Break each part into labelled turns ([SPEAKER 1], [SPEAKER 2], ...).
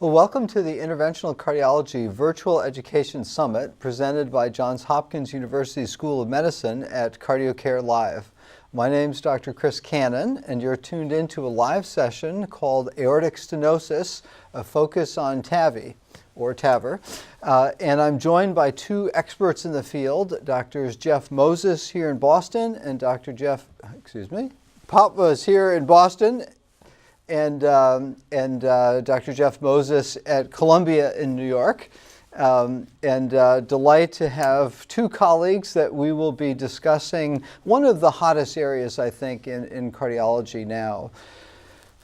[SPEAKER 1] Well, welcome to the Interventional Cardiology Virtual Education Summit presented by Johns Hopkins University School of Medicine at CardioCare Live. My name is Dr. Chris Cannon, and you're tuned into a live session called Aortic Stenosis, a focus on TAVI, or TAVR. And I'm joined by two experts in the field, Drs. Jeff Moses here in Boston and Dr. Papa is here in Boston, and Dr. Jeff Moses at Columbia in New York. Delight to have two colleagues that we will be discussing one of the hottest areas, I think, in cardiology now.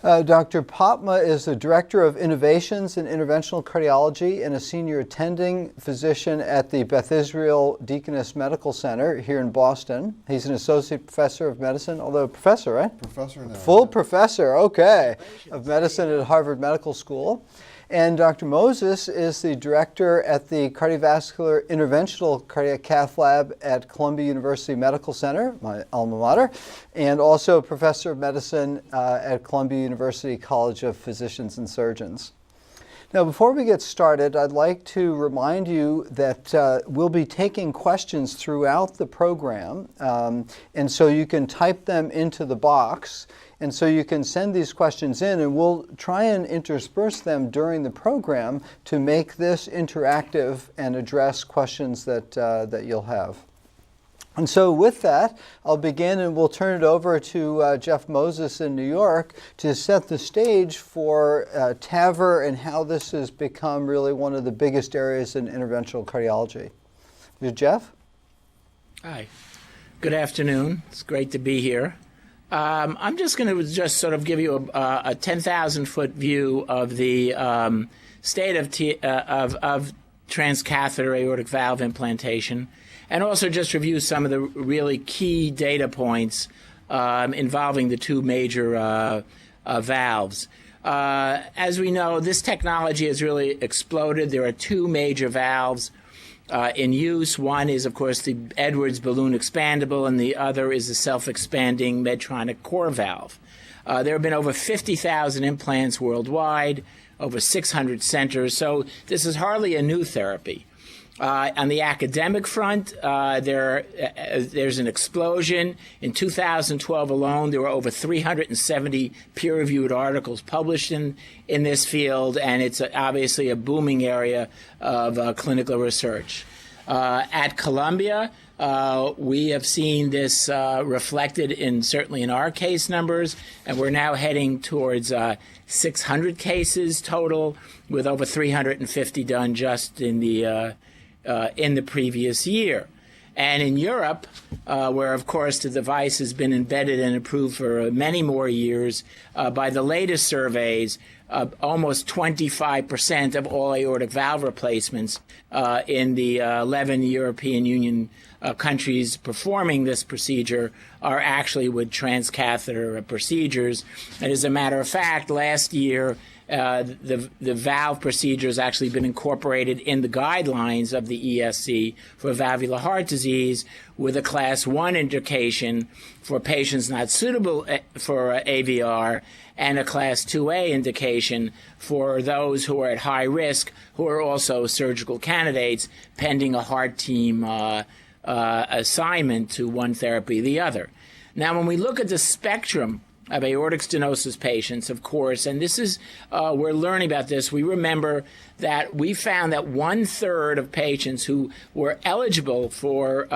[SPEAKER 1] Dr. Popma is the Director of Innovations in Interventional Cardiology and a senior attending physician at the Beth Israel Deaconess Medical Center here in Boston. He's an associate professor of medicine, although professor, right?
[SPEAKER 2] Professor now.
[SPEAKER 1] Full professor, okay, of medicine at Harvard Medical School. And Dr. Moses is the director at the Cardiovascular Interventional Cardiac Cath Lab at Columbia University Medical Center, my alma mater, and also a professor of medicine at Columbia University College of Physicians and Surgeons. Now, before we get started, I'd like to remind you that we'll be taking questions throughout the program, and so you can type them into the box. And so you can send these questions in, and we'll try and intersperse them during the program to make this interactive and address questions that you'll have. And so with that, I'll begin, and we'll turn it over to Jeff Moses in New York to set the stage for TAVR and how this has become really one of the biggest areas in interventional cardiology. Jeff?
[SPEAKER 3] Hi. Good afternoon. It's great to be here. I'm just going to sort of give you a 10,000-foot view of the state of transcatheter aortic valve implantation, and also just review some of the really key data points involving the two major valves. As we know, this technology has really exploded. There are two major valves in use. One is, of course, the Edwards balloon expandable, and the other is the self-expanding Medtronic core valve. There have been over 50,000 implants worldwide, over 600 centers, so this is hardly a new therapy. On the academic front, there's an explosion. In 2012 alone, there were over 370 peer-reviewed articles published in this field, and it's obviously a booming area of clinical research. At Columbia, we have seen this reflected certainly in our case numbers, and we're now heading towards 600 cases total, with over 350 done just in the previous year. And in Europe, where, of course, the device has been embedded and approved for many more years, by the latest surveys, almost 25% of all aortic valve replacements in the 11 European Union countries performing this procedure are actually with transcatheter procedures. And as a matter of fact, last year, the valve procedure has actually been incorporated in the guidelines of the ESC for valvular heart disease, with a class 1 indication for patients not suitable for AVR, and a class 2A indication for those who are at high risk, who are also surgical candidates, pending a heart team assignment to one therapy or the other. Now, when we look at the spectrum of aortic stenosis patients, of course, and this is, we're learning about this, we remember that we found that 1/3 of patients who were eligible for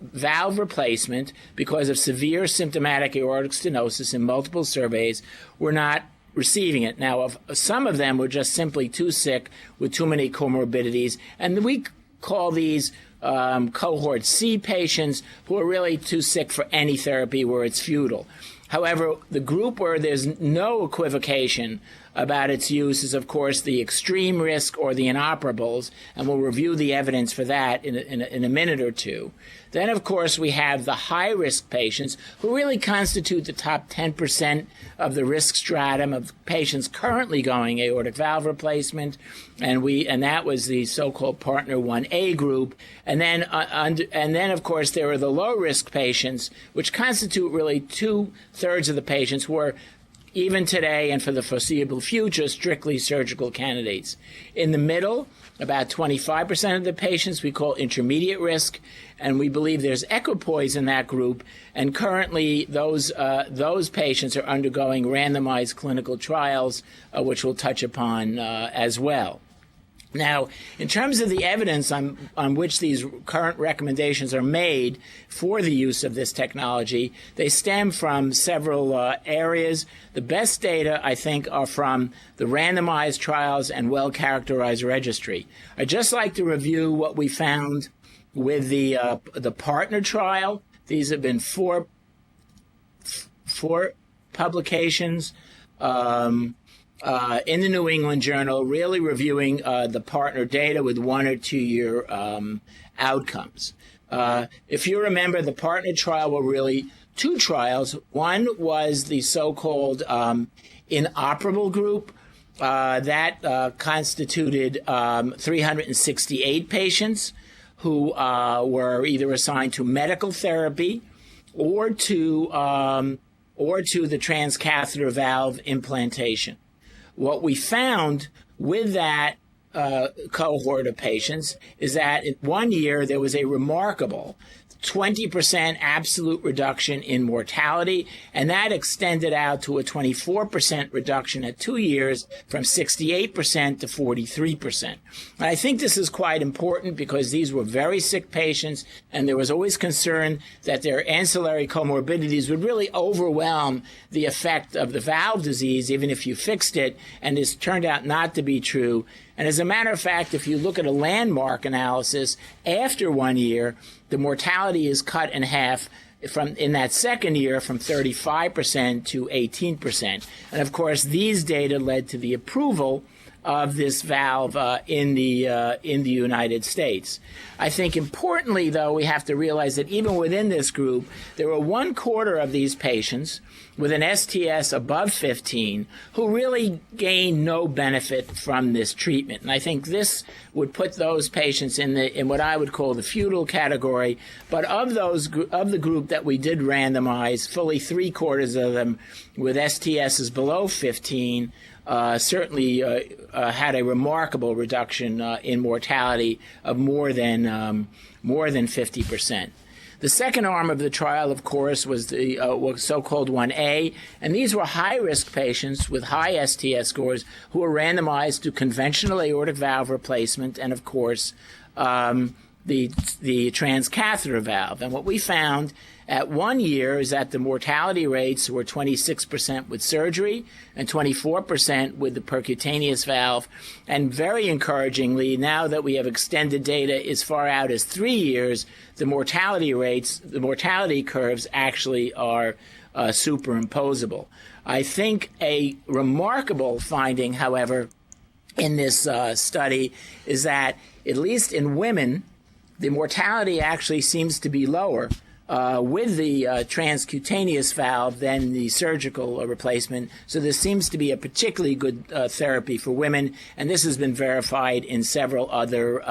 [SPEAKER 3] valve replacement because of severe symptomatic aortic stenosis in multiple surveys were not receiving it. Now, some of them were just simply too sick with too many comorbidities, and we call these cohort C patients who are really too sick for any therapy where it's futile. However, the group where there's no equivocation about its use is, of course, the extreme risk or the inoperables, and we'll review the evidence for that in a minute or two. Then, of course, we have the high-risk patients who really constitute the top 10% of the risk stratum of patients currently going aortic valve replacement, and that was the so-called Partner 1A group. And then, of course, there are the low-risk patients, which constitute really 2/3 of the patients who are even today and for the foreseeable future, strictly surgical candidates. In the middle, about 25% of the patients we call intermediate risk, and we believe there's equipoise in that group. And currently, those patients are undergoing randomized clinical trials, which we'll touch upon as well. Now, in terms of the evidence on which these current recommendations are made for the use of this technology, they stem from several areas. The best data, I think, are from the randomized trials and well-characterized registry. I'd just like to review what we found with the partner trial. These have been four publications in the New England Journal, really reviewing the partner data with 1 or 2 year outcomes. If you remember, the partner trial were really two trials. One was the so-called inoperable group that constituted 368 patients who were either assigned to medical therapy or to the transcatheter valve implantation. What we found with that cohort of patients is that in 1 year there was a remarkable 20% absolute reduction in mortality, and that extended out to a 24% reduction at 2 years from 68% to 43%. And I think this is quite important because these were very sick patients, and there was always concern that their ancillary comorbidities would really overwhelm the effect of the valve disease, even if you fixed it, and this turned out not to be true. And as a matter of fact, if you look at a landmark analysis after 1 year, the mortality is cut in half in that second year from 35% to 18%. And of course, these data led to the approval of this valve in the United States. I think importantly, though, we have to realize that even within this group, there were 1/4 of these patients with an STS above 15 who really gained no benefit from this treatment. And I think this would put those patients in what I would call the futile category. But of the group that we did randomize, fully 3/4 of them with STSs below 15 certainly had a remarkable reduction in mortality of more than 50%. The second arm of the trial, of course, was the so-called 1A, and these were high-risk patients with high STS scores who were randomized to conventional aortic valve replacement and, of course, the transcatheter valve. And what we found at 1 year is that the mortality rates were 26% with surgery and 24% with the percutaneous valve. And very encouragingly, now that we have extended data as far out as 3 years, the mortality curves actually are superimposable. I think a remarkable finding, however, in this study is that, at least in women, the mortality actually seems to be lower with the transcutaneous valve than the surgical replacement. So this seems to be a particularly good therapy for women, and this has been verified in several other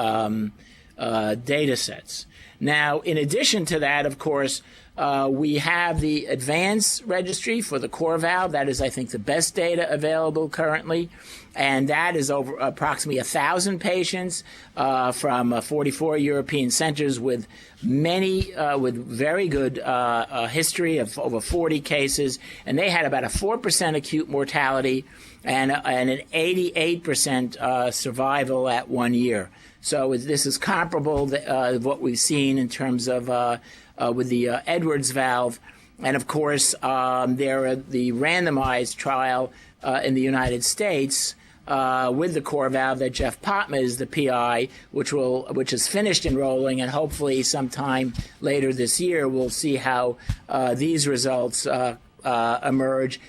[SPEAKER 3] data sets. Now, in addition to that, of course, we have the advanced registry for the core valve. That is, I think, the best data available currently. And that is over approximately 1,000 patients from 44 European centers with very good history of over 40 cases. And they had about a 4% acute mortality and an 88% survival at 1 year. So this is comparable to what we've seen in terms of with the Edwards valve. And of course, there are the randomized trial in the United States with the core valve that Jeff Potma is the PI, which is finished enrolling, and hopefully sometime later this year we'll see how these results emerge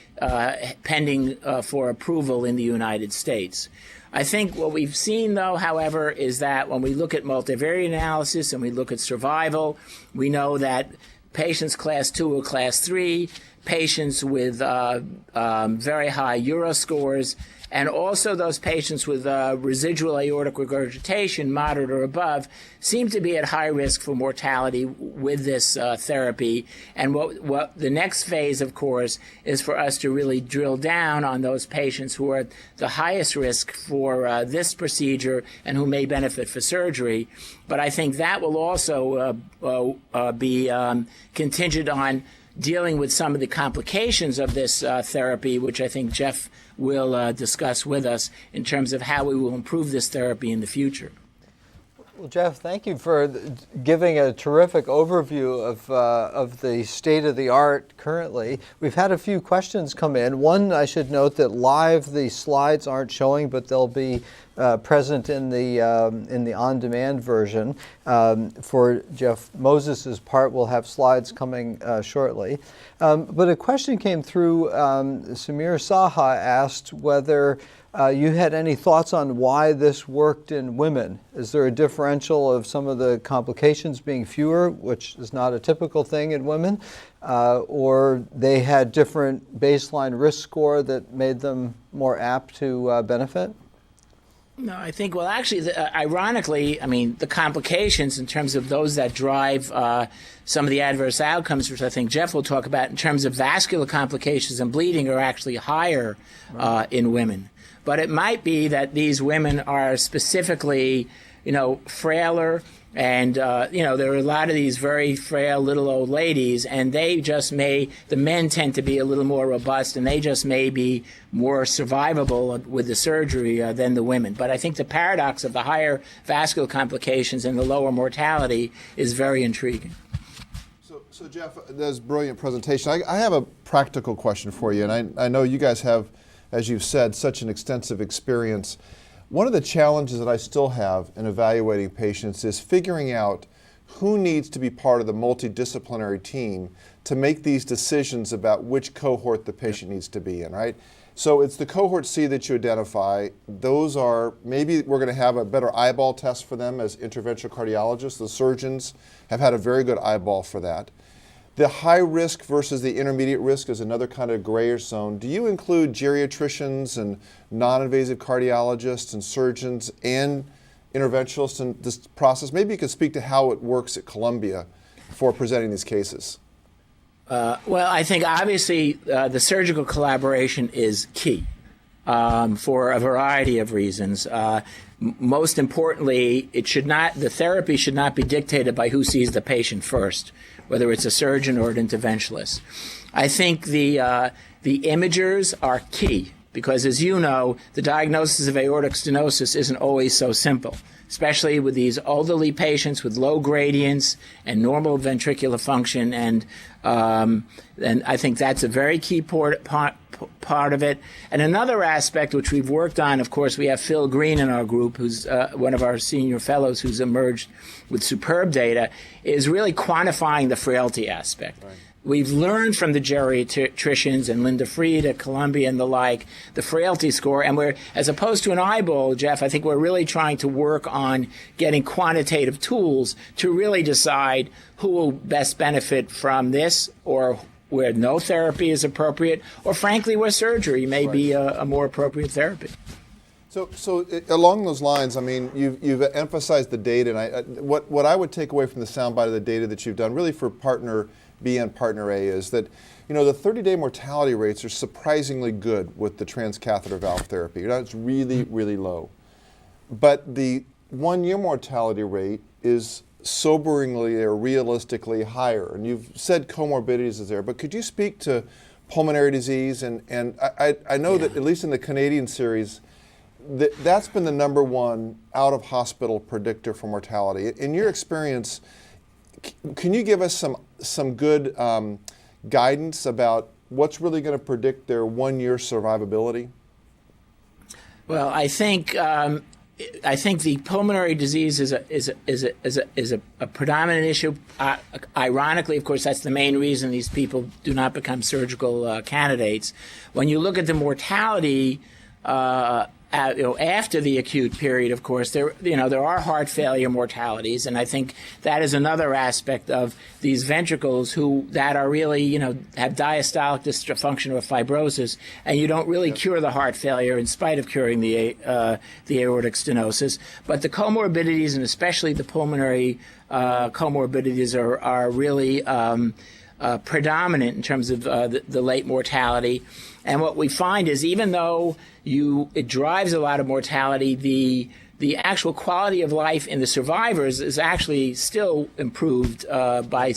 [SPEAKER 3] pending for approval in the United States. I think what we've seen, though, however, is that when we look at multivariate analysis and we look at survival, we know that patients class 2 or class 3 patients with very high Euro scores, and also those patients with residual aortic regurgitation, moderate or above, seem to be at high risk for mortality with this therapy. And what the next phase, of course, is for us to really drill down on those patients who are at the highest risk for this procedure and who may benefit for surgery. But I think that will also be contingent on dealing with some of the complications of this therapy, which I think Jeff will discuss with us in terms of how we will improve this therapy in the future.
[SPEAKER 1] Well, Jeff, thank you for giving a terrific overview of the state of the art currently. We've had a few questions come in. One, I should note that live the slides aren't showing, but they'll be present in the on-demand version. For Jeff Moses's part, we'll have slides coming shortly. But a question came through. Samir Saha asked whether you had any thoughts on why this worked in women. Is there a differential of some of the complications being fewer, which is not a typical thing in women, or they had different baseline risk score that made them more apt to benefit?
[SPEAKER 3] No, I think, well, actually, ironically, I mean, the complications in terms of those that drive some of the adverse outcomes, which I think Jeff will talk about, in terms of vascular complications and bleeding, are actually higher in women. But it might be that these women are specifically, frailer, and, there are a lot of these very frail little old ladies, and the men tend to be a little more robust, and they just may be more survivable with the surgery than the women. But I think the paradox of the higher vascular complications and the lower mortality is very intriguing.
[SPEAKER 2] So Jeff, that was a brilliant presentation. I have a practical question for you, and I know you guys have, as you've said, such an extensive experience. One of the challenges that I still have in evaluating patients is figuring out who needs to be part of the multidisciplinary team to make these decisions about which cohort the patient needs to be in, right? So it's the cohort C that you identify. Those are, maybe we're going to have a better eyeball test for them as interventional cardiologists. The surgeons have had a very good eyeball for that. The high risk versus the intermediate risk is another kind of grayish zone. Do you include geriatricians and non-invasive cardiologists and surgeons and interventionalists in this process? Maybe you could speak to how it works at Columbia for presenting these cases.
[SPEAKER 3] Well, I think obviously the surgical collaboration is key for a variety of reasons. Most importantly, the therapy should not be dictated by who sees the patient first, whether it's a surgeon or an interventionalist. I think the imagers are key because, as you know, the diagnosis of aortic stenosis isn't always so simple, especially with these elderly patients with low gradients and normal ventricular function. And I think that's a very key part of it. And another aspect which we've worked on, of course, we have Phil Green in our group, who's one of our senior fellows who's emerged with superb data, is really quantifying the frailty aspect. Right. We've learned from the geriatricians and Linda Fried at Columbia and the like, the frailty score, and we're, as opposed to an eyeball, Jeff, I think we're really trying to work on getting quantitative tools to really decide who will best benefit from this, or where no therapy is appropriate, or frankly where surgery may be a more appropriate therapy.
[SPEAKER 2] So along those lines, I mean, you've emphasized the data, and what I would take away from the soundbite of the data that you've done, really for partner B and partner A, is that the 30-day mortality rates are surprisingly good with the transcatheter valve therapy. It's really, really low. But the 1-year mortality rate is soberingly or realistically higher. And you've said comorbidities is there, but could you speak to pulmonary disease? And I know that at least in the Canadian series, that's been the number one out-of-hospital predictor for mortality. In your experience, can you give us some good guidance about what's really going to predict their 1-year survivability?
[SPEAKER 3] Well, I think the pulmonary disease is a predominant issue. Ironically, of course, that's the main reason these people do not become surgical candidates. When you look at the mortality after the acute period, of course, there are heart failure mortalities, and I think that is another aspect of these ventricles that are really, have diastolic dysfunction or fibrosis, and you don't really cure the heart failure in spite of curing the aortic stenosis. But the comorbidities, and especially the pulmonary comorbidities, are really predominant in terms of the late mortality. And what we find is, even though it drives a lot of mortality, the actual quality of life in the survivors is actually still improved by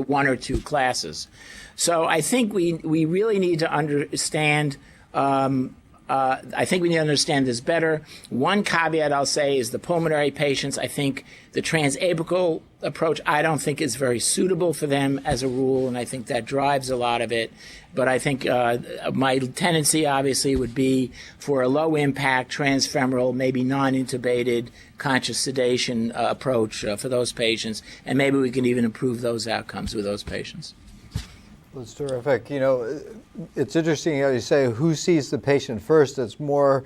[SPEAKER 3] one or two classes. So I think we really need to understand. I think we need to understand this better. One caveat I'll say is the pulmonary patients. I think the transapical approach, I don't think is very suitable for them as a rule, and I think that drives a lot of it. But I think my tendency, obviously, would be for a low-impact, transfemoral, maybe non-intubated, conscious sedation approach for those patients, and maybe we can even improve those outcomes with those patients.
[SPEAKER 1] That's terrific. It's interesting how you say who sees the patient first. It's more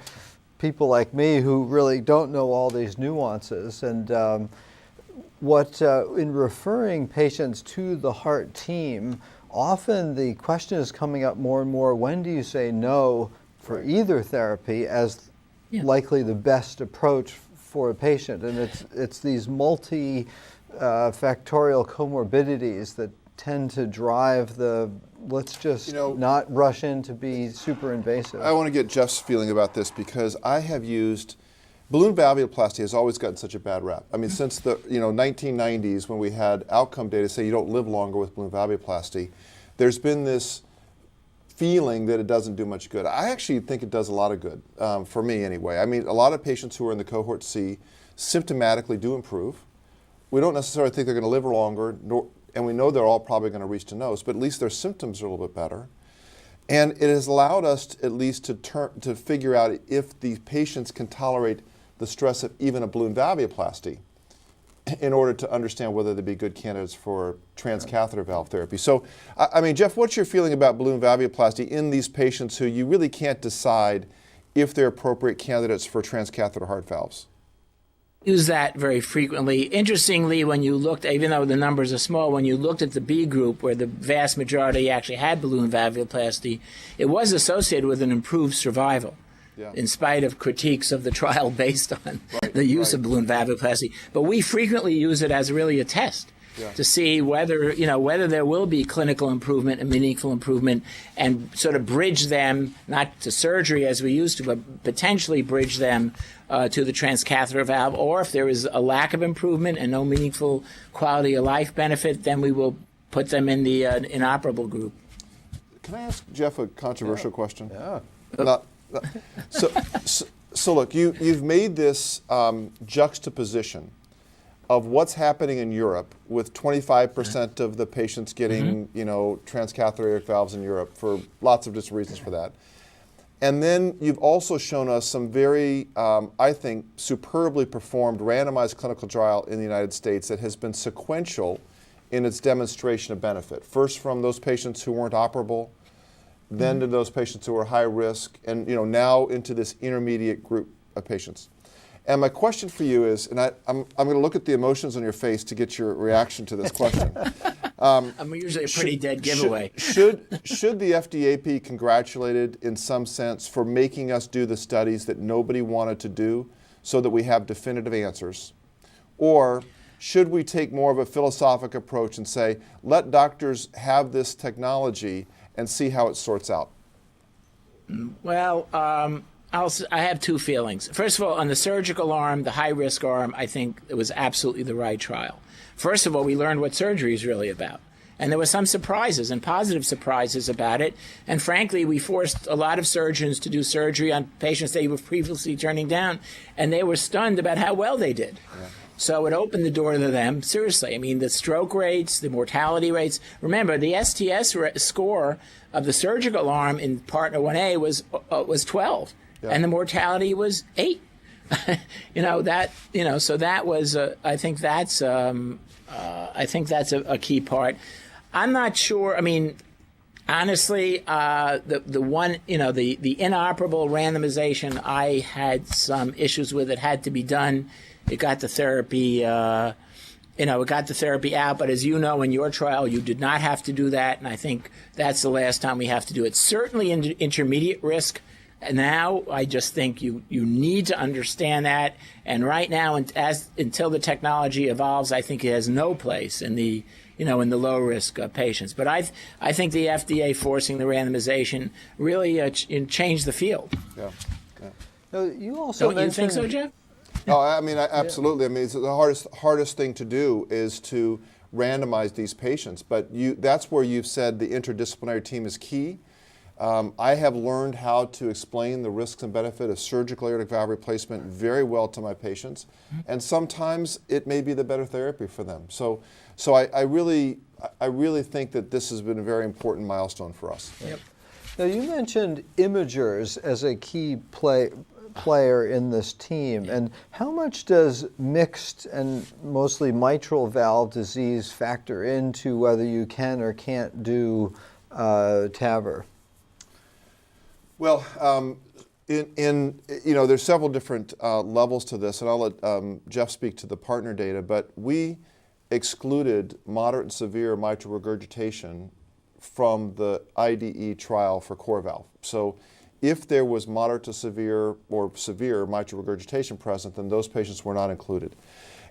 [SPEAKER 1] people like me who really don't know all these nuances. And in referring patients to the heart team, often the question is coming up more and more, when do you say no for either therapy as likely the best approach for a patient? And it's these multi-factorial comorbidities that tend to drive let's just not rush in to be super invasive.
[SPEAKER 2] I want to get Jeff's feeling about this, because I have used balloon valvuloplasty has always gotten such a bad rap. I mean, since the 1990s, when we had outcome data say you don't live longer with balloon valvuloplasty, there's been this feeling that it doesn't do much good. I actually think it does a lot of good, for me anyway. I mean, a lot of patients who are in the cohort C symptomatically do improve. We don't necessarily think they're going to live longer, and we know they're all probably going to reach stenosis, but at least their symptoms are a little bit better. And it has allowed us at least to figure out if these patients can tolerate the stress of even a balloon valvuloplasty in order to understand whether they'd be good candidates for transcatheter valve therapy. So, I mean, Jeff, what's your feeling about balloon valvuloplasty in these patients who you really can't decide if they're appropriate candidates for transcatheter heart valves?
[SPEAKER 3] Use that very frequently. Interestingly, when you looked, even though the numbers are small, when you looked at the B group, where the vast majority actually had balloon valvuloplasty, it was associated with an improved survival, in spite of critiques of the trial based on the use of balloon valvuloplasty. But we frequently use it as really a test to see whether there will be clinical improvement and meaningful improvement, and sort of bridge them, not to surgery as we used to, but potentially bridge them to the transcatheter valve. Or if there is a lack of improvement and no meaningful quality of life benefit, then we will put them in the inoperable group.
[SPEAKER 2] Can I ask Jeff a controversial question?
[SPEAKER 1] Yeah.
[SPEAKER 2] So look, you've made this juxtaposition of what's happening in Europe, with 25% of the patients getting, transcatheter aortic valves in Europe for lots of different reasons for that. And then you've also shown us some very, I think, superbly performed randomized clinical trial in the United States that has been sequential in its demonstration of benefit. First from those patients who weren't operable, then to those patients who were high risk, and now into this intermediate group of patients. And my question for you is, and I'm going to look at the emotions on your face to get your reaction to this question.
[SPEAKER 3] I'm usually a pretty dead giveaway.
[SPEAKER 2] Should the FDA be congratulated in some sense for making us do the studies that nobody wanted to do so that we have definitive answers? Or should we take more of a philosophic approach and say, let doctors have this technology and see how it sorts out?
[SPEAKER 3] Well, I have two feelings. First of all, on the surgical arm, the high-risk arm, I think it was absolutely the right trial. First of all, we learned what surgery is really about. And there were some surprises, and positive surprises about it. And frankly, we forced a lot of surgeons to do surgery on patients they were previously turning down, and they were stunned about how well they did. Yeah. So it opened the door to them, seriously. I mean, the stroke rates, the mortality rates. Remember, the STS score of the surgical arm in Partner 1A was 12. Yeah. And the mortality was 8. So that was. I think that's a key part. I'm not sure. I mean, Honestly, the one, the inoperable randomization, I had some issues with. It had to be done. It got the therapy, it got the therapy out. But as you know, in your trial, you did not have to do that, and I think that's the last time we have to do it. Certainly in intermediate risk. Now, I just think you need to understand that. And right now, until the technology evolves, I think it has no place in the in the low risk patients. But I think the FDA forcing the randomization really changed the field.
[SPEAKER 2] Yeah.
[SPEAKER 1] Now, you also
[SPEAKER 3] Don't you think so, Jeff?
[SPEAKER 2] Oh, I mean, absolutely. I mean, it's the hardest thing to do is to randomize these patients. But that's where you've said the interdisciplinary team is key. I have learned how to explain the risks and benefit of surgical aortic valve replacement very well to my patients, and sometimes it may be the better therapy for them. So I really think that this has been a very important milestone for us.
[SPEAKER 3] Yep.
[SPEAKER 1] Now, you mentioned imagers as a key player in this team, and how much does mixed and mostly mitral valve disease factor into whether you can or can't do TAVR?
[SPEAKER 2] Well, there's several different levels to this, and I'll let Jeff speak to the partner data, but we excluded moderate and severe mitral regurgitation from the IDE trial for CoreValve. So if there was moderate to severe or severe mitral regurgitation present, then those patients were not included.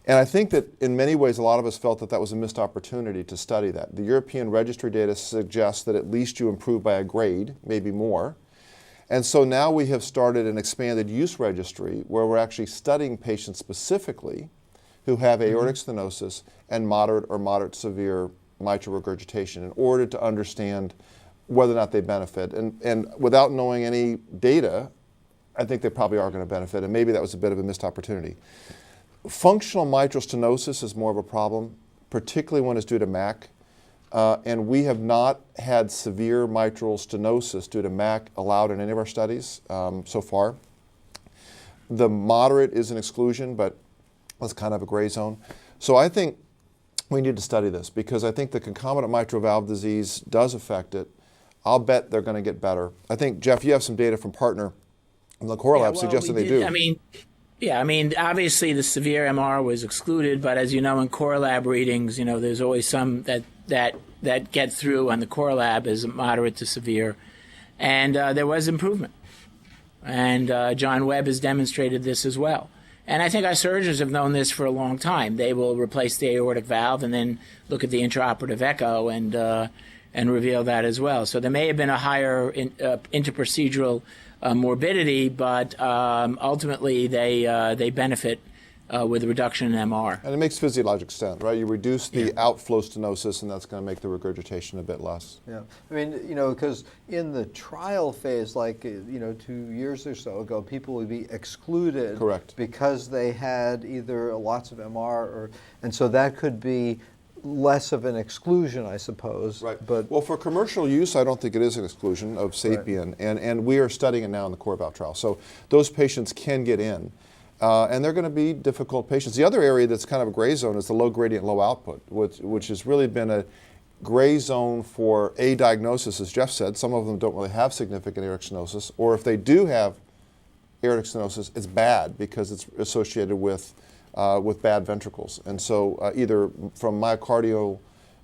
[SPEAKER 2] And I think that in many ways, a lot of us felt that that was a missed opportunity to study that. The European registry data suggests that at least you improve by a grade, maybe more. And so now we have started an expanded use registry where we're actually studying patients specifically who have aortic stenosis and moderate or moderate severe mitral regurgitation in order to understand whether or not they benefit. And without knowing any data, I think they probably are going to benefit, and maybe that was a bit of a missed opportunity. Functional mitral stenosis is more of a problem, particularly when it's due to MAC. And we have not had severe mitral stenosis due to MAC allowed in any of our studies so far. The moderate is an exclusion, but that's kind of a gray zone. So I think we need to study this because I think the concomitant mitral valve disease does affect it. I'll bet they're going to get better. I think, Jeff, you have some data from Partner in the Core Lab suggesting they do.
[SPEAKER 3] I mean, obviously the severe MR was excluded, but as you know, in Core Lab readings, there's always some that get through on the Core Lab as moderate to severe. And there was improvement. And John Webb has demonstrated this as well. And I think our surgeons have known this for a long time. They will replace the aortic valve and then look at the intraoperative echo and reveal that as well. So there may have been a higher interprocedural morbidity, but ultimately they benefit with a reduction in MR.
[SPEAKER 2] And it makes physiologic sense, right? You reduce the outflow stenosis, and that's going to make the regurgitation a bit less.
[SPEAKER 1] Yeah, I mean, because in the trial phase, like, 2 years or so ago, people would be excluded.
[SPEAKER 2] Correct.
[SPEAKER 1] Because they had either lots of MR and so that could be less of an exclusion, I suppose.
[SPEAKER 2] Right.
[SPEAKER 1] But
[SPEAKER 2] well, for commercial use, I don't think it is an exclusion of SAPIEN, right. and we are studying it now in the CoreValve trial. So those patients can get in. And they're going to be difficult patients. The other area that's kind of a gray zone is the low gradient, low output, which has really been a gray zone for a diagnosis, as Jeff said. Some of them don't really have significant aortic stenosis, or if they do have aortic stenosis, it's bad because it's associated with bad ventricles. And so either from myocardial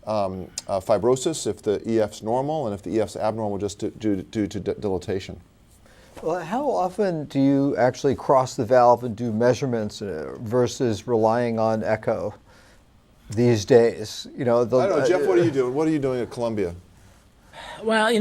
[SPEAKER 2] fibrosis, if the EF's normal, and if the EF's abnormal, just due to dilatation.
[SPEAKER 1] Well, how often do you actually cross the valve and do measurements versus relying on echo these days?
[SPEAKER 2] I don't know, Jeff. What are you doing? What are you doing at Columbia?
[SPEAKER 3] Well,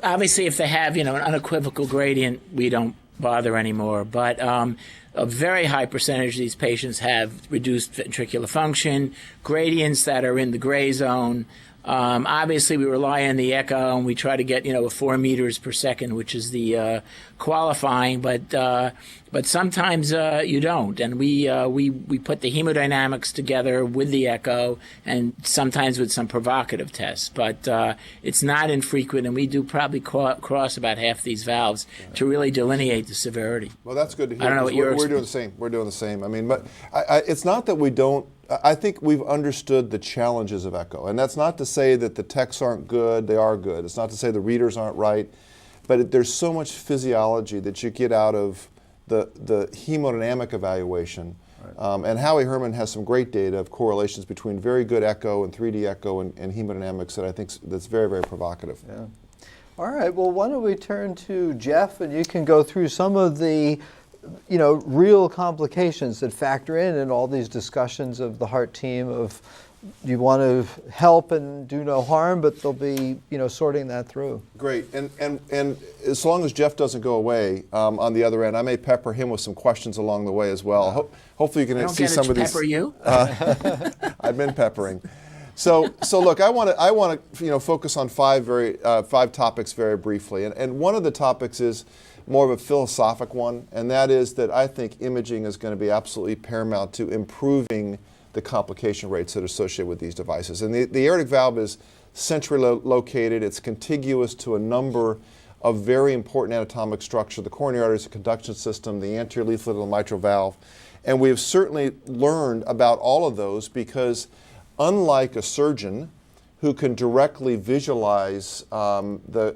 [SPEAKER 3] obviously, if they have an unequivocal gradient, we don't bother anymore. But a very high percentage of these patients have reduced ventricular function, gradients that are in the gray zone. Obviously, we rely on the echo, and we try to get 4 meters per second, which is the qualifying. But sometimes you don't, and we put the hemodynamics together with the echo, and sometimes with some provocative tests. But it's not infrequent, and we do probably cross about half these valves to really delineate the severity.
[SPEAKER 2] Well, that's good to hear.
[SPEAKER 3] I don't know what
[SPEAKER 2] we're doing the same. We're doing the same. I mean, but it's not that we don't I think we've understood the challenges of echo. And that's not to say that the texts aren't good, they are good. It's not to say the readers aren't right. But there's so much physiology that you get out of the hemodynamic evaluation. Right. And Howie Herman has some great data of correlations between very good echo and 3D echo and hemodynamics that I think that's very, very provocative.
[SPEAKER 1] Yeah. All right, well, why don't we turn to Jeff, and you can go through some of the real complications that factor in all these discussions of the heart team of you want to help and do no harm, but they'll be, sorting that through.
[SPEAKER 2] Great, and as long as Jeff doesn't go away on the other end, I may pepper him with some questions along the way as well. Hopefully you can see some of these.
[SPEAKER 3] Pepper you?
[SPEAKER 2] I've been peppering. So look, I want to focus on five topics very briefly, and one of the topics is more of a philosophic one, and that is that I think imaging is going to be absolutely paramount to improving the complication rates that are associated with these devices. And the aortic valve is centrally located. It's contiguous to a number of very important anatomic structure. The coronary arteries, the conduction system, the anterior leaflet of the mitral valve. And we have certainly learned about all of those because unlike a surgeon who can directly visualize the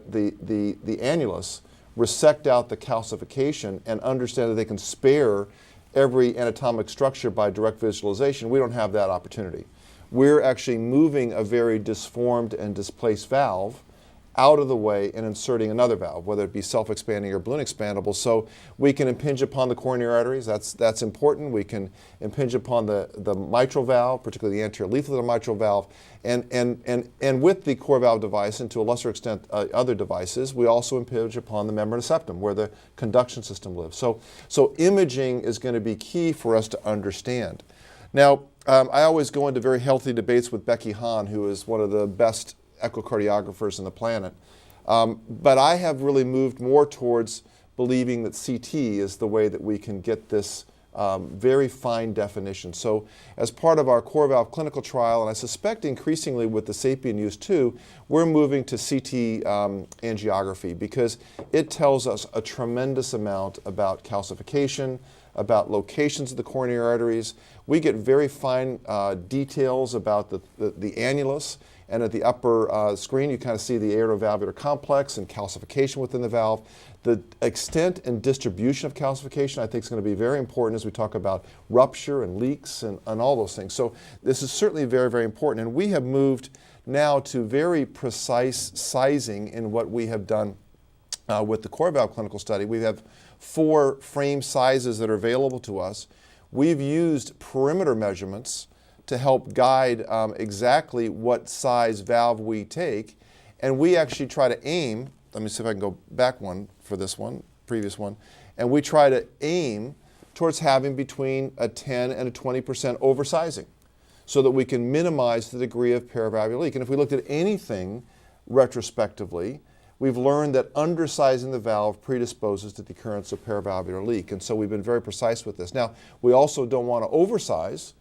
[SPEAKER 2] annulus, resect out the calcification, and understand that they can spare every anatomic structure by direct visualization, we don't have that opportunity. We're actually moving a very disformed and displaced valve out of the way and inserting another valve, whether it be self-expanding or balloon expandable. So we can impinge upon the coronary arteries, that's important. We can impinge upon the mitral valve, particularly the anterior leaflet of the mitral valve, and with the core valve device, and to a lesser extent other devices, we also impinge upon the membranous septum, where the conduction system lives. So imaging is going to be key for us to understand. Now, I always go into very healthy debates with Becky Hahn, who is one of the best echocardiographers on the planet. But I have really moved more towards believing that CT is the way that we can get this very fine definition. So as part of our core valve clinical trial, and I suspect increasingly with the SAPIEN use too, we're moving to CT angiography because it tells us a tremendous amount about calcification, about locations of the coronary arteries. We get very fine details about the annulus. And at the upper screen, you kind of see the aortovalvular complex and calcification within the valve. The extent and distribution of calcification, I think, is going to be very important as we talk about rupture and leaks and all those things. So this is certainly very, very important. And we have moved now to very precise sizing in what we have done with the core valve clinical study. We have 4 frame sizes that are available to us. We've used perimeter measurements to help guide exactly what size valve we take. And we actually try to aim, let me see if I can go back one for this one, previous one, and we try to aim towards having between a 10 and a 20% oversizing so that we can minimize the degree of paravalvular leak. And if we looked at anything retrospectively, we've learned that undersizing the valve predisposes to the occurrence of paravalvular leak. And so we've been very precise with this. Now, we also don't want to oversize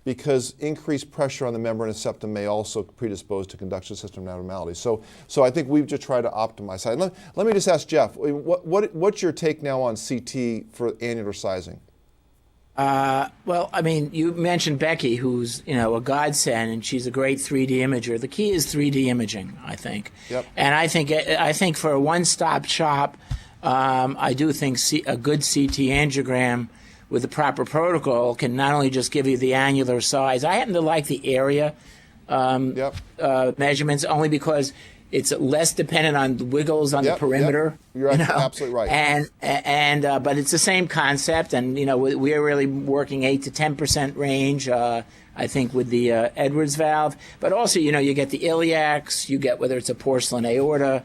[SPEAKER 2] because increased pressure on the membranous septum may also predispose to conduction system abnormalities. So I think we've just tried to optimize that. Let me just ask Jeff, what's your take now on CT for annular sizing?
[SPEAKER 3] Well, I mean, you mentioned Becky, who's a godsend, and she's a great 3D imager. The key is 3D imaging, I think.
[SPEAKER 2] Yep.
[SPEAKER 3] And I think for a one-stop shop, I do think a good CT angiogram with the proper protocol can not only just give you the annular size. I happen to like the area measurements only because it's less dependent on the wiggles on the perimeter.
[SPEAKER 2] You're absolutely right.
[SPEAKER 3] And but it's the same concept, and we're really working 8 to 10% range. I think with the Edwards valve, but also you get the iliacs, you get whether it's a porcelain aorta.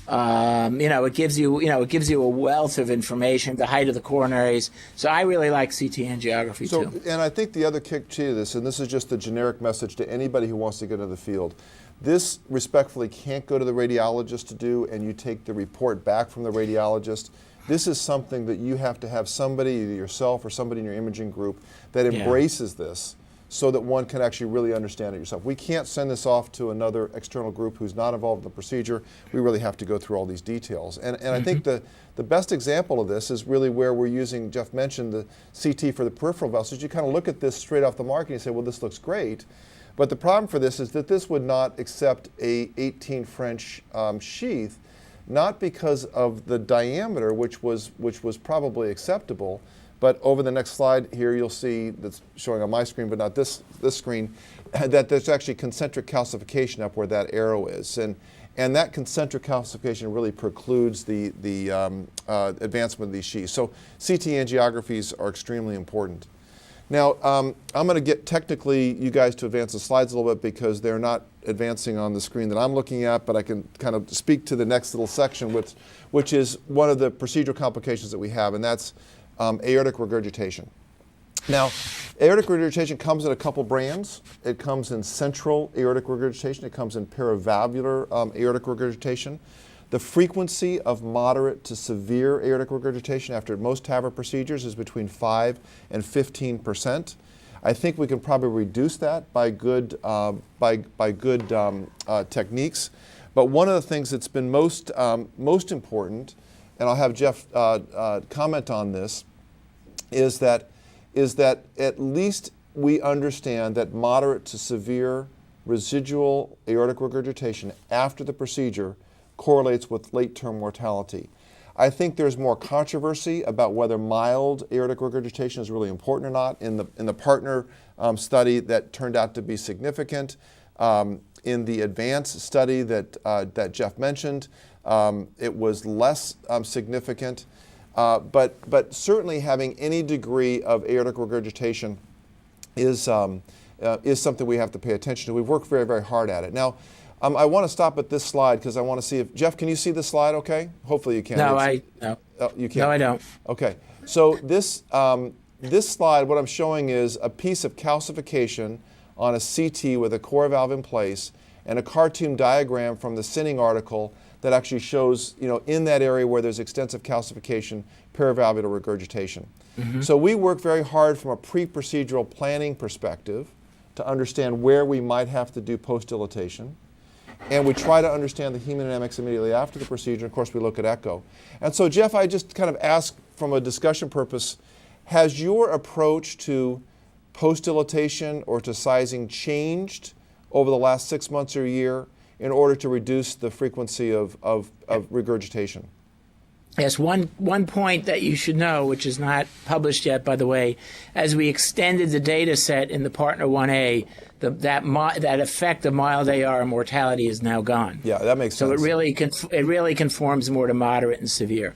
[SPEAKER 3] It gives you a wealth of information, the height of the coronaries. So I really like CT angiography too.
[SPEAKER 2] And I think the other kick to this, and this is just the generic message to anybody who wants to get into the field, this respectfully can't go to the radiologist to do, and you take the report back from the radiologist. This is something that you have to have somebody, either yourself or somebody in your imaging group, that embraces this, so that one can actually really understand it yourself. We can't send this off to another external group who's not involved in the procedure. We really have to go through all these details. And I think the best example of this is really where we're using, Jeff mentioned the CT for the peripheral vessels. You kind of look at this straight off the mark and you say, well, this looks great. But the problem for this is that this would not accept a 18 French sheath, not because of the diameter, which was probably acceptable, but over the next slide here you'll see, that's showing on my screen but not this screen, that there's actually concentric calcification up where that arrow is. And that concentric calcification really precludes the advancement of these sheaths. So CT angiographies are extremely important. Now, I'm going to get technically you guys to advance the slides a little bit because they're not advancing on the screen that I'm looking at, but I can kind of speak to the next little section, which is one of the procedural complications that we have, and that's aortic regurgitation. Now, aortic regurgitation comes in a couple brands. It comes in central aortic regurgitation. It comes in paravalvular aortic regurgitation. The frequency of moderate to severe aortic regurgitation after most TAVR procedures is between 5 and 15%. I think we can probably reduce that by good techniques. But one of the things that's been most important, and I'll have Jeff comment on this, is that at least we understand that moderate to severe residual aortic regurgitation after the procedure correlates with late-term mortality. I think there's more controversy about whether mild aortic regurgitation is really important or not. In the partner study, that turned out to be significant. In the advanced study that Jeff mentioned, it was less significant. But certainly having any degree of aortic regurgitation is something we have to pay attention to. We've worked very, very hard at it. Now, I want to stop at this slide because I want to see if, Jeff, can you see this slide okay? Hopefully you can.
[SPEAKER 3] No,
[SPEAKER 2] no. Oh, you can't?
[SPEAKER 3] No, I don't.
[SPEAKER 2] Okay. So this slide, what I'm showing is a piece of calcification on a CT with a core valve in place and a cartoon diagram from the Sinning article that actually shows, in that area where there's extensive calcification, paravalvular regurgitation. Mm-hmm. So we work very hard from a pre-procedural planning perspective to understand where we might have to do post-dilatation. And we try to understand the hemodynamics immediately after the procedure. Of course, we look at echo. And so, Jeff, I just kind of ask from a discussion purpose, has your approach to post-dilatation or to sizing changed over the last 6 months or a year in order to reduce the frequency of regurgitation?
[SPEAKER 3] Yes, one point that you should know, which is not published yet, by the way, as we extended the data set in the Partner 1A, that effect of mild AR mortality is now gone.
[SPEAKER 2] Yeah, that makes sense.
[SPEAKER 3] So it really conforms more to moderate and severe.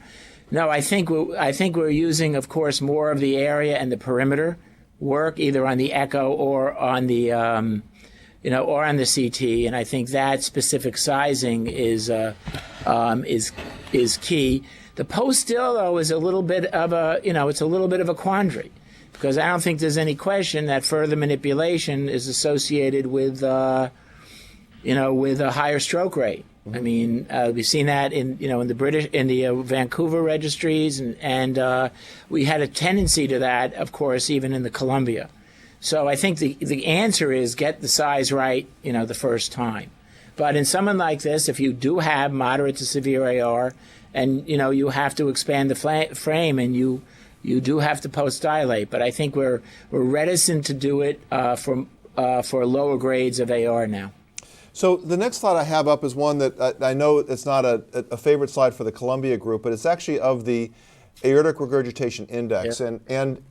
[SPEAKER 3] No, I think we're using, of course, more of the area and the perimeter work, either on the echo or on the or on the CT, and I think that specific sizing is key. The post-dill, though, is a little bit of a quandary, because I don't think there's any question that further manipulation is associated with a higher stroke rate. Mm-hmm. I mean, we've seen that in the Vancouver registries, and we had a tendency to that, of course, even in the Columbia. So I think the answer is get the size right, the first time. But in someone like this, if you do have moderate to severe AR, and you have to expand the frame, and you do have to post-dilate, but I think we're reticent to do it for lower grades of AR now.
[SPEAKER 2] So the next slide I have up is one that I know it's not a favorite slide for the Columbia group, but it's actually of the aortic regurgitation index. Yeah.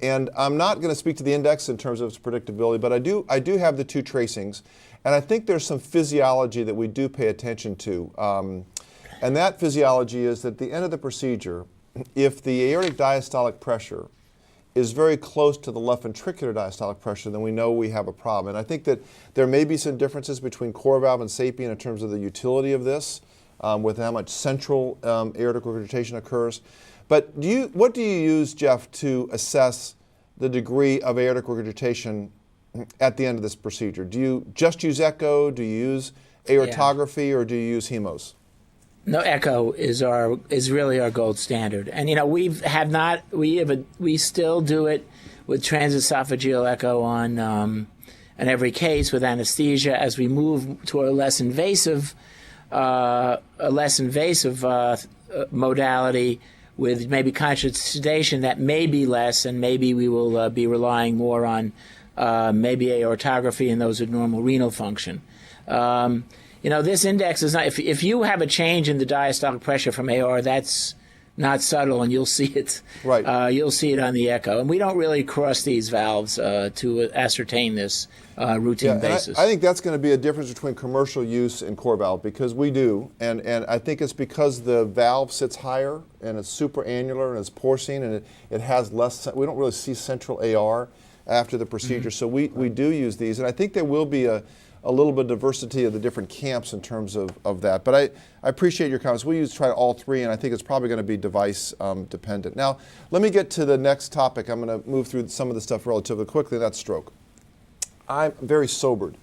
[SPEAKER 2] And I'm not going to speak to the index in terms of its predictability, but I do have the two tracings, and I think there's some physiology that we do pay attention to. And that physiology is that at the end of the procedure, if the aortic diastolic pressure is very close to the left ventricular diastolic pressure, then we know we have a problem. And I think that there may be some differences between core valve and sapien in terms of the utility of this, with how much central aortic regurgitation occurs. But what do you use, Jeff, to assess the degree of aortic regurgitation at the end of this procedure? Do you just use echo? Do you use aortography, or do you use hemos?
[SPEAKER 3] No, echo is really our gold standard, and we still do it with transesophageal echo on in every case with anesthesia. As we move to a less invasive modality with maybe conscious sedation, that may be less, and maybe we will be relying more on maybe aortography in those with normal renal function. This index is not, if you have a change in the diastolic pressure from AR, that's not subtle, and you'll see it.
[SPEAKER 2] Right.
[SPEAKER 3] You'll see it on the echo. And we don't really cross these valves to ascertain this routine basis.
[SPEAKER 2] I think that's going to be a difference between commercial use and core valve, because we do, and I think it's because the valve sits higher and it's supraannular and it's porcine and it has less. We don't really see central AR after the procedure, so we do use these, and I think there will be a little bit of diversity of the different camps in terms of that. But I appreciate your comments. We try all three, and I think it's probably going to be device dependent. Now, let me get to the next topic. I'm going to move through some of the stuff relatively quickly. That's stroke. I'm very sobered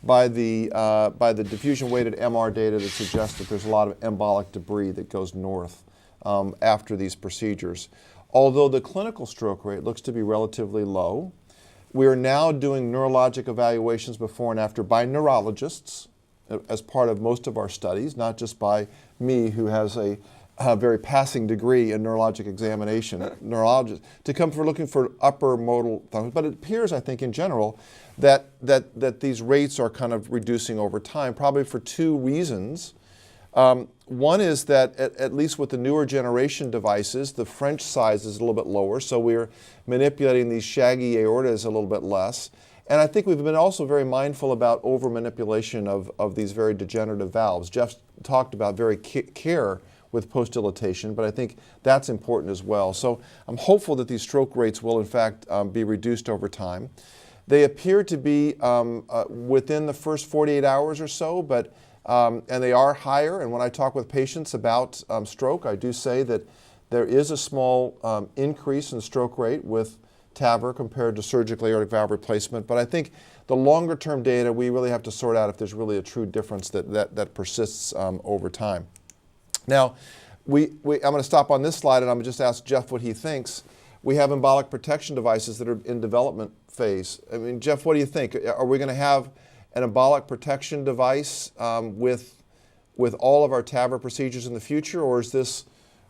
[SPEAKER 2] by the diffusion-weighted MR data that suggests that there's a lot of embolic debris that goes north after these procedures. Although the clinical stroke rate looks to be relatively low, we are now doing neurologic evaluations before and after by neurologists as part of most of our studies, not just by me, who has a very passing degree in neurologic examination, neurologists, to come for looking for upper modal thumbs. But it appears, I think, in general, that these rates are kind of reducing over time, probably for two reasons. One is that, at least with the newer generation devices, the French size is a little bit lower, so we're manipulating these shaggy aortas a little bit less. And I think we've been also very mindful about over-manipulation of these very degenerative valves. Jeff talked about very care with post-dilatation, but I think that's important as well. So I'm hopeful that these stroke rates will, in fact, be reduced over time. They appear to be within the first 48 hours or so, but and they are higher. And when I talk with patients about stroke, I do say that there is a small increase in stroke rate with TAVR compared to surgical aortic valve replacement. But I think the longer term data, we really have to sort out if there's really a true difference that persists over time. Now, I'm going to stop on this slide, and I'm going to just ask Jeff what he thinks. We have embolic protection devices that are in development phase. I mean, Jeff, what do you think? Are we going to have an embolic protection device with all of our TAVR procedures in the future, or is this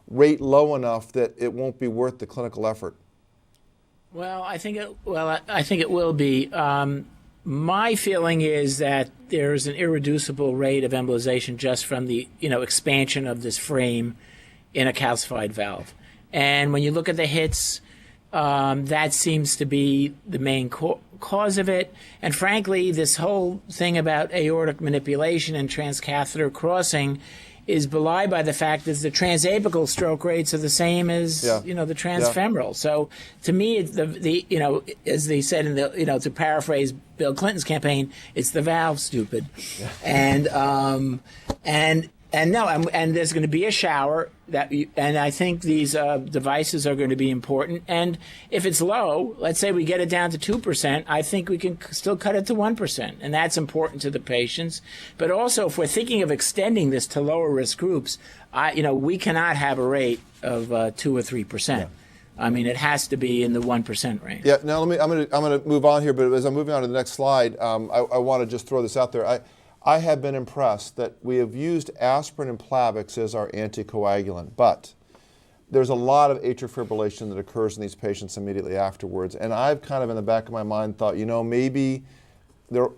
[SPEAKER 2] rate low enough that it won't be worth the clinical effort?
[SPEAKER 3] Well, I think it will be. My feeling is that there's an irreducible rate of embolization just from the expansion of this frame in a calcified valve. And when you look at the hits, that seems to be the main cause of it. And frankly, this whole thing about aortic manipulation and transcatheter crossing is belied by the fact that the transapical stroke rates are the same as the transfemoral. Yeah. So to me, it's as they said in the to paraphrase Bill Clinton's campaign, it's the valve, stupid. Yeah. And there's going to be a shower and I think these devices are going to be important. And if it's low, let's say we get it down to 2%, I think we can still cut it to 1%, and that's important to the patients. But also, if we're thinking of extending this to lower risk groups, we cannot have a rate of 2 or 3%. Yeah. I mean, it has to be in the 1% range.
[SPEAKER 2] Yeah. Now I'm going to move on here, but as I'm moving on to the next slide, I want to just throw this out there. I have been impressed that we have used aspirin and Plavix as our anticoagulant, but there's a lot of atrial fibrillation that occurs in these patients immediately afterwards. And I've kind of in the back of my mind thought, maybe the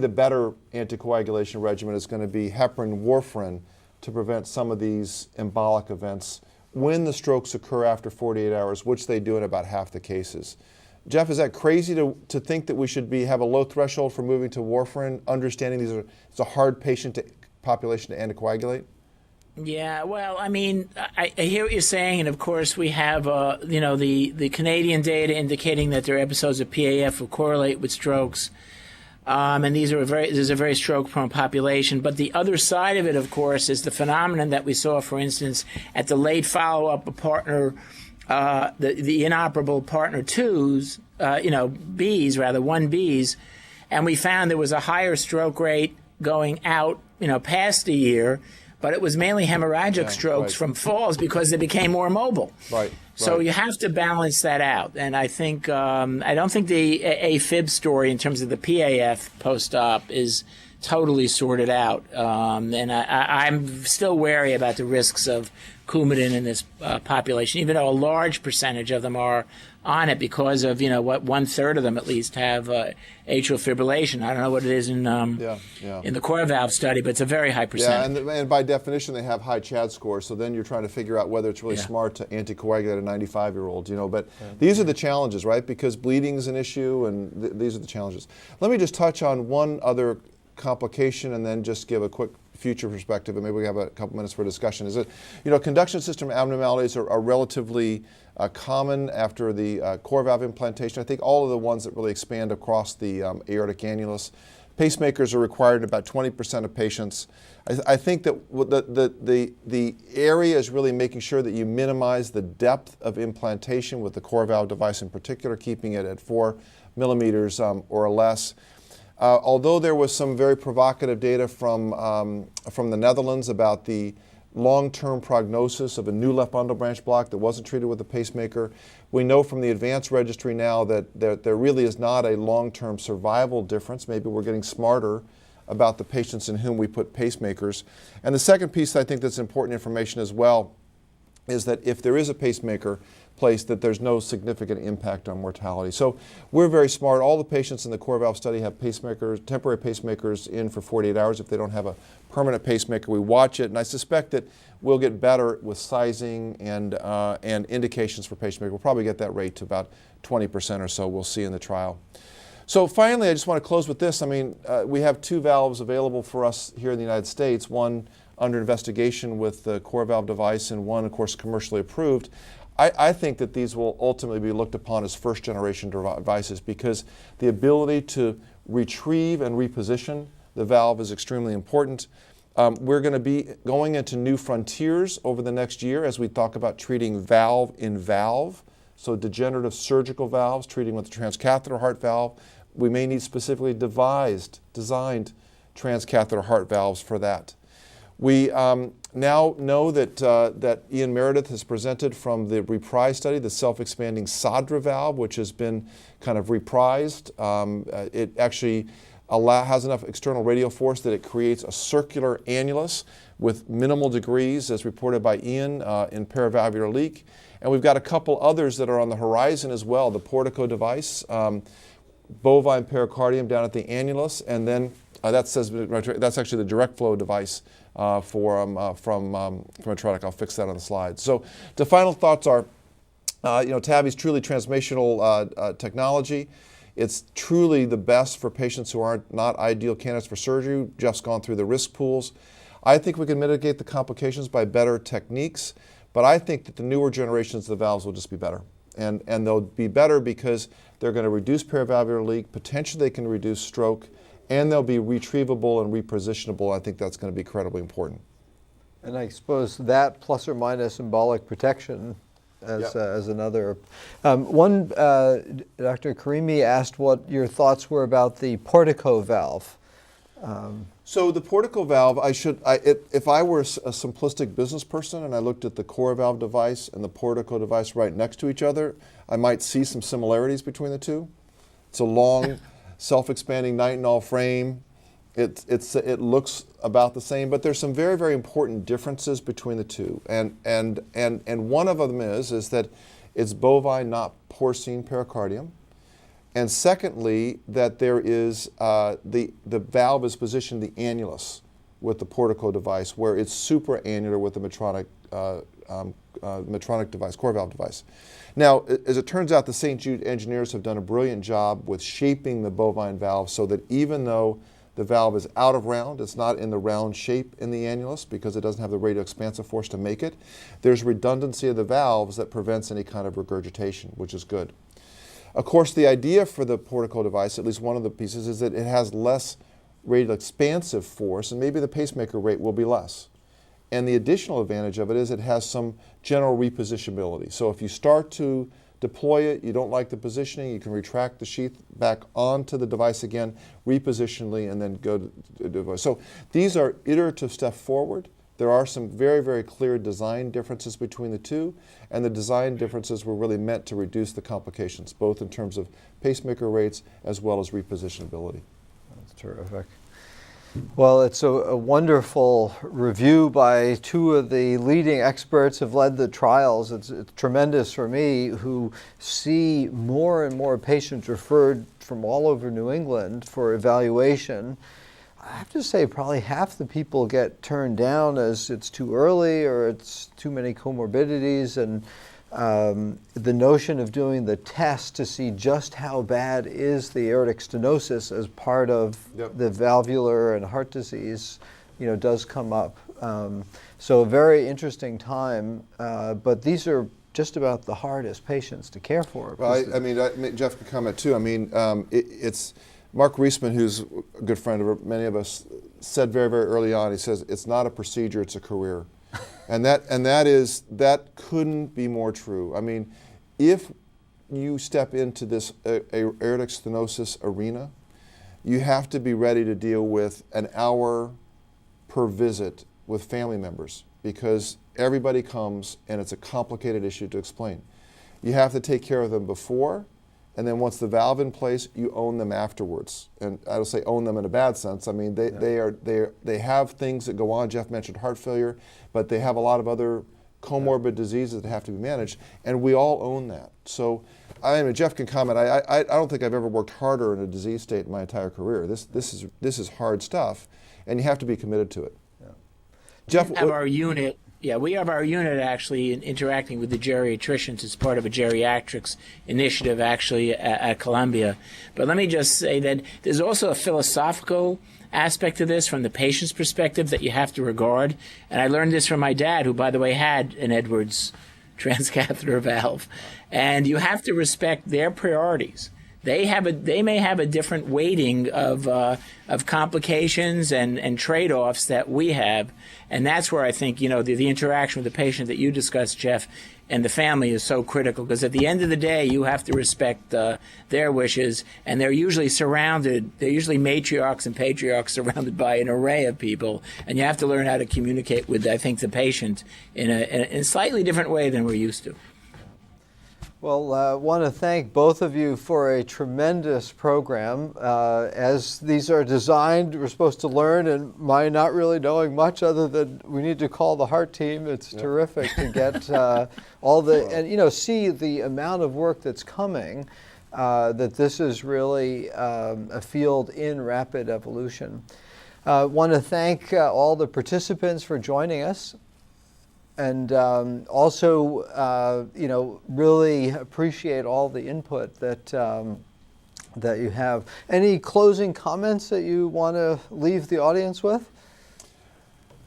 [SPEAKER 2] better anticoagulation regimen is going to be heparin, warfarin to prevent some of these embolic events when the strokes occur after 48 hours, which they do in about half the cases. Jeff, is that crazy to think that we should have a low threshold for moving to warfarin, understanding it's a hard patient population to anticoagulate?
[SPEAKER 3] Yeah, well, I mean, I hear what you're saying, and of course we have, the Canadian data indicating that their episodes of PAF will correlate with strokes, and there's a very stroke-prone population. But the other side of it, of course, is the phenomenon that we saw, for instance, at the late follow-up of partner. The inoperable partner 2s, Bs, rather 1Bs, and we found there was a higher stroke rate going out, past a year. but it was mainly hemorrhagic strokes
[SPEAKER 2] right.
[SPEAKER 3] from falls because they became more mobile.
[SPEAKER 2] Right.
[SPEAKER 3] So
[SPEAKER 2] right.
[SPEAKER 3] you have to balance that out. And I think I don't think the AFib story in terms of the PAF post-op is totally sorted out. And I'm still wary about the risks of Coumadin in this population, even though a large percentage of them are on it because of, what 1/3 of them at least have atrial fibrillation. I don't know what it is in the core valve study, but it's a very high percentage.
[SPEAKER 2] Yeah, and by definition, they have high CHAD scores, so then you're trying to figure out whether it's really smart to anticoagulate a 95-year-old, But these are the challenges, right? Because bleeding is an issue, and these are the challenges. Let me just touch on one other complication and then just give a quick future perspective, and maybe we have a couple minutes for discussion. Is it, conduction system abnormalities are relatively common after the core valve implantation. I think all of the ones that really expand across the aortic annulus. Pacemakers are required in about 20% of patients. I think that the area is really making sure that you minimize the depth of implantation with the core valve device in particular, keeping it at 4 millimeters or less. Although there was some very provocative data from the Netherlands about the long-term prognosis of a new left bundle branch block that wasn't treated with a pacemaker, we know from the advanced registry now that there really is not a long-term survival difference. Maybe we're getting smarter about the patients in whom we put pacemakers. And the second piece I think that's important information as well is that if there is a pacemaker placed, that there's no significant impact on mortality. So we're very smart. All the patients in the core valve study have pacemakers, temporary pacemakers in for 48 hours if they don't have a permanent pacemaker. We watch it, and I suspect that we'll get better with sizing and indications for pacemaker. We'll probably get that rate to about 20% or so. We'll see in the trial. So finally, I just want to close with this. I mean, we have 2 valves available for us here in the United States, one under investigation with the core valve device and one, of course, commercially approved. I think that these will ultimately be looked upon as first-generation devices because the ability to retrieve and reposition the valve is extremely important. We're going to be going into new frontiers over the next year as we talk about treating valve in valve, so degenerative surgical valves, treating with the transcatheter heart valve. We may need specifically designed transcatheter heart valves for that. We now know that Ian Meredith has presented from the REPRISE study, the self-expanding Sadra valve, which has been kind of reprised. It actually has enough external radial force that it creates a circular annulus with minimal degrees, as reported by Ian, in paravalvular leak. And we've got a couple others that are on the horizon as well, the Portico device, bovine pericardium down at the annulus, and then that's actually the direct flow device from Medtronic. I'll fix that on the slide. So the final thoughts are, TAVI is truly transformational technology. It's truly the best for patients who are not ideal candidates for surgery. Jeff's gone through the risk pools. I think we can mitigate the complications by better techniques, but I think that the newer generations of the valves will just be better. And they'll be better because they're going to reduce paravalvular leak, potentially they can reduce stroke, and they'll be retrievable and repositionable. I think that's going to be incredibly important.
[SPEAKER 1] And I suppose that plus or minus embolic protection as another. Dr. Karimi asked what your thoughts were about the Portico valve.
[SPEAKER 2] So the Portico valve, if I were a simplistic business person and I looked at the core valve device and the Portico device right next to each other, I might see some similarities between the two. It's a long, self-expanding nitinol frame. It looks about the same, but there's some very, very important differences between the two. And one of them is that it's bovine, not porcine pericardium. And secondly, that there is the valve is positioned the annulus with the Portico device, where it's supraannular with the Medtronic device, core valve device. Now, as it turns out, the St. Jude engineers have done a brilliant job with shaping the bovine valve so that even though the valve is out of round, it's not in the round shape in the annulus because it doesn't have the radial expansive force to make it. There's redundancy of the valves that prevents any kind of regurgitation, which is good. Of course, the idea for the Portico device, at least one of the pieces, is that it has less radial expansive force, and maybe the pacemaker rate will be less. And the additional advantage of it is it has some general repositionability. So if you start to deploy it, you don't like the positioning, you can retract the sheath back onto the device again, repositionally, and then go to the device. So these are iterative steps forward. There are some very, very clear design differences between the two, and the design differences were really meant to reduce the complications, both in terms of pacemaker rates as well as repositionability.
[SPEAKER 1] That's terrific. Well, it's a wonderful review by two of the leading experts who have led the trials. It's tremendous for me, who see more and more patients referred from all over New England for evaluation. I have to say probably half the people get turned down as it's too early or it's too many comorbidities, and the notion of doing the test to see just how bad is the aortic stenosis as part of the valvular and heart disease, does come up. So a very interesting time, but these are just about the hardest patients to care for.
[SPEAKER 2] Well, I mean, Jeff can comment too. I mean, it's Mark Reisman, who's a good friend of many of us, said very, very early on, he says, it's not a procedure, it's a career. And that couldn't be more true. I mean, if you step into this aortic stenosis arena, you have to be ready to deal with an hour per visit with family members, because everybody comes and it's a complicated issue to explain. You have to take care of them before, and then once the valve in place, you own them afterwards. And I don't say own them in a bad sense. I mean, they have things that go on. Jeff mentioned heart failure, but they have a lot of other comorbid diseases that have to be managed, and we all own that. So, I mean, Jeff can comment. I don't think I've ever worked harder in a disease state in my entire career. This is hard stuff, and you have to be committed to it.
[SPEAKER 1] Yeah.
[SPEAKER 2] Jeff,
[SPEAKER 3] we have our unit. Yeah, we have our unit actually interacting with the geriatricians as part of a geriatrics initiative actually at Columbia. But let me just say that there's also a philosophical aspect to this from the patient's perspective that you have to regard. And I learned this from my dad, who, by the way, had an Edwards transcatheter valve. And you have to respect their priorities. They may have a different weighting of complications and trade-offs that we have, and that's where I think the interaction with the patient that you discussed, Jeff, and the family is so critical, because at the end of the day, you have to respect their wishes, and they're usually matriarchs and patriarchs surrounded by an array of people, and you have to learn how to communicate with, I think, the patient in a slightly different way than we're used to.
[SPEAKER 1] Well, I want to thank both of you for a tremendous program. As these are designed, we're supposed to learn, and my not really knowing much other than we need to call the heart team. It's terrific to get all the, and see the amount of work that's coming, that this is really a field in rapid evolution. I want to thank all the participants for joining us. And also, really appreciate all the input that you have. Any closing comments that you want to leave the audience with?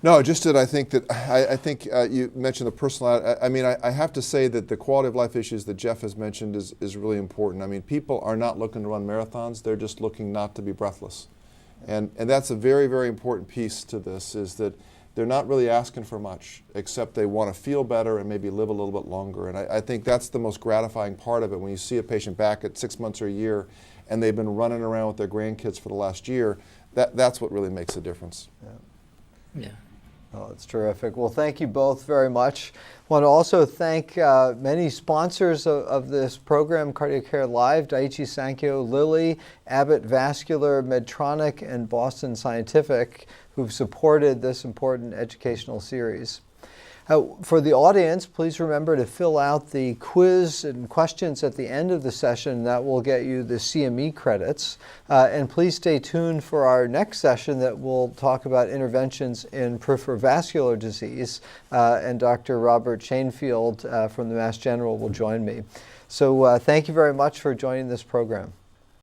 [SPEAKER 2] No, just that I think you mentioned the personal. I mean, I have to say that the quality of life issues that Jeff has mentioned is really important. I mean, people are not looking to run marathons; they're just looking not to be breathless, and that's a very, very important piece to this. Is that they're not really asking for much, except they want to feel better and maybe live a little bit longer. And I think that's the most gratifying part of it, when you see a patient back at 6 months or a year and they've been running around with their grandkids for the last year. That's what really makes a difference.
[SPEAKER 3] Yeah.
[SPEAKER 1] Oh, that's terrific. Well, thank you both very much. I want to also thank many sponsors of this program, Cardiac Care Live: Daiichi Sankyo, Lilly, Abbott Vascular, Medtronic, and Boston Scientific, who've supported this important educational series. For the audience, please remember to fill out the quiz and questions at the end of the session. That will get you the CME credits. And please stay tuned for our next session that will talk about interventions in peripheral vascular disease. And Dr. Robert Shanefield from the Mass General will join me. So thank you very much for joining this program.